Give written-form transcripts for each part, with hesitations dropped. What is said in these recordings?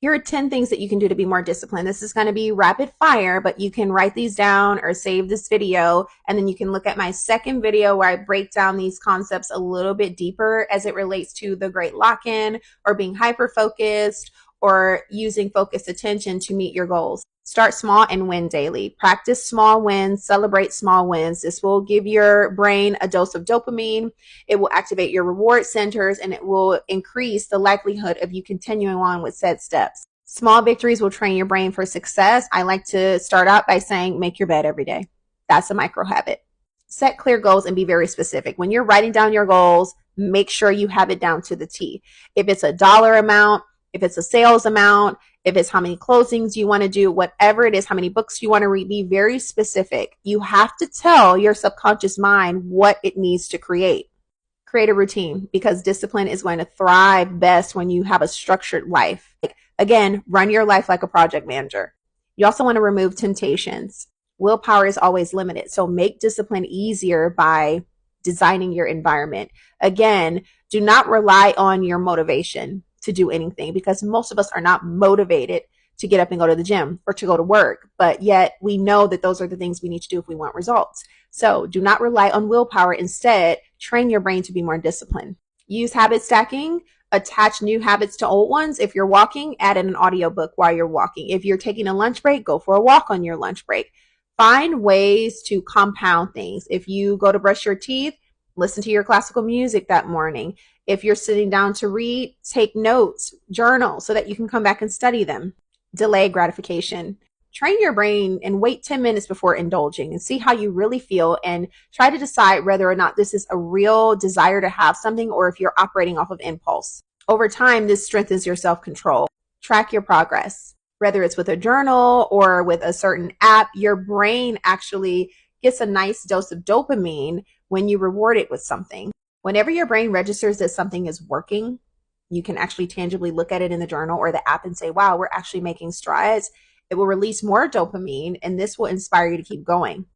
Here are 10 things that you can do to be more disciplined. This is going to be rapid fire, but you can write these down or save this video, and then you can look at my second video where I break down these concepts a little bit deeper as it relates to the great lock-in or being hyper focused or using focused attention to meet your goals. Start small and win daily. Practice small wins, celebrate small wins. This will give your brain a dose of dopamine. It will activate your reward centers, and it will increase the likelihood of you continuing on with said steps. Small victories will train your brain for success. I like to start out by saying, make your bed every day. That's a micro habit. Set clear goals and be very specific. When you're writing down your goals, make sure you have it down to the T. If it's a dollar amount, if it's a sales amount, if it's how many closings you want to do, whatever it is, how many books you want to read, be very specific. You have to tell your subconscious mind what it needs to create. Create a routine, because discipline is going to thrive best when you have a structured life. Again, run your life like a project manager. You also want to remove temptations. Willpower is always limited, so make discipline easier by designing your environment. Again, do not rely on your motivation to do anything, because most of us are not motivated to get up and go to the gym or to go to work, but yet we know that those are the things we need to do if we want results. So do not rely on willpower. Instead, train your brain to be more disciplined. Use habit stacking. Attach new habits to old ones. If you're walking, add in an audiobook while you're walking. If you're taking a lunch break, go for a walk on your lunch break. Find ways to compound things. If you go to brush your teeth, listen to your classical music that morning. If you're sitting down to read, take notes, journal so that you can come back and study them. Delay gratification. Train your brain and wait 10 minutes before indulging and see how you really feel, and try to decide whether or not this is a real desire to have something or if you're operating off of impulse. Over time, this strengthens your self-control. Track your progress. Whether it's with a journal or with a certain app, your brain actually gets a nice dose of dopamine when you reward it with something. Whenever your brain registers that something is working, you can actually tangibly look at it in the journal or the app and say, wow, we're actually making strides. It will release more dopamine, and this will inspire you to keep going.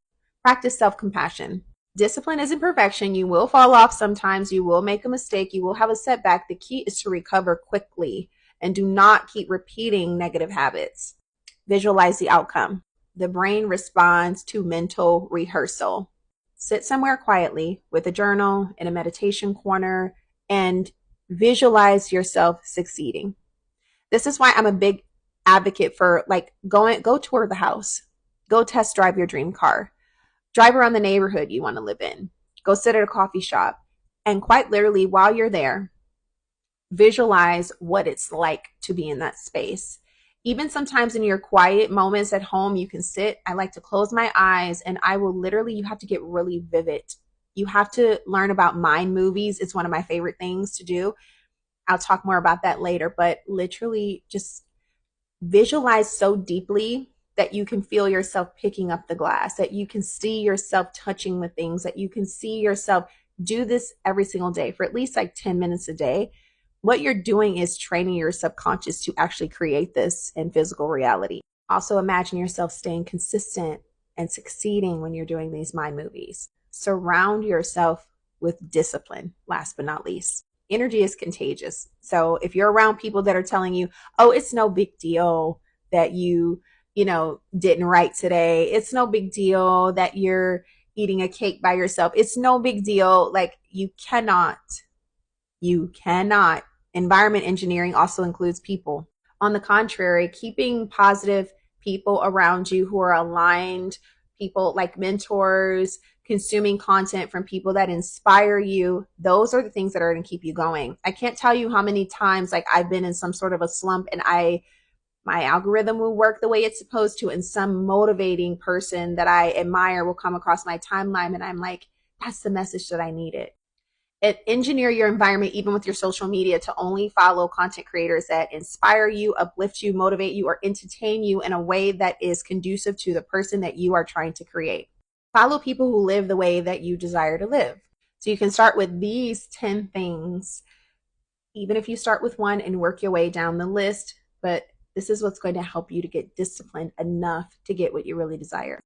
Practice self-compassion. Discipline isn't perfection. You will fall off sometimes. You will make a mistake. You will have a setback. The key is to recover quickly and do not keep repeating negative habits. Visualize the outcome. The brain responds to mental rehearsal. Sit somewhere quietly with a journal in a meditation corner and visualize yourself succeeding. This is why I'm a big advocate for go tour the house, go test drive your dream car, drive around the neighborhood you want to live in, go sit at a coffee shop, and quite literally while you're there, visualize what it's like to be in that space. Even sometimes in your quiet moments at home, you can sit. I like to close my eyes and I will literally, you have to get really vivid. You have to learn about mind movies. It's one of my favorite things to do. I'll talk more about that later, but literally just visualize so deeply that you can feel yourself picking up the glass, that you can see yourself touching with things, that you can see yourself do this every single day for at least like 10 minutes a day. What you're doing is training your subconscious to actually create this in physical reality. Also imagine yourself staying consistent and succeeding when you're doing these mind movies. Surround yourself with discipline, last but not least. Energy is contagious. So if you're around people that are telling you, oh, it's no big deal that you didn't write today. It's no big deal that you're eating a cake by yourself. It's no big deal. Like you cannot. Environment engineering also includes people. On the contrary, keeping positive people around you who are aligned, people like mentors, consuming content from people that inspire you, those are the things that are going to keep you going. I can't tell you how many times like I've been in some sort of a slump and my algorithm will work the way it's supposed to, and some motivating person that I admire will come across my timeline and I'm like, that's the message that I needed. Engineer your environment, even with your social media, to only follow content creators that inspire you, uplift you, motivate you, or entertain you in a way that is conducive to the person that you are trying to create. Follow people who live the way that you desire to live. So you can start with these 10 things, even if you start with one and work your way down the list. But this is what's going to help you to get disciplined enough to get what you really desire.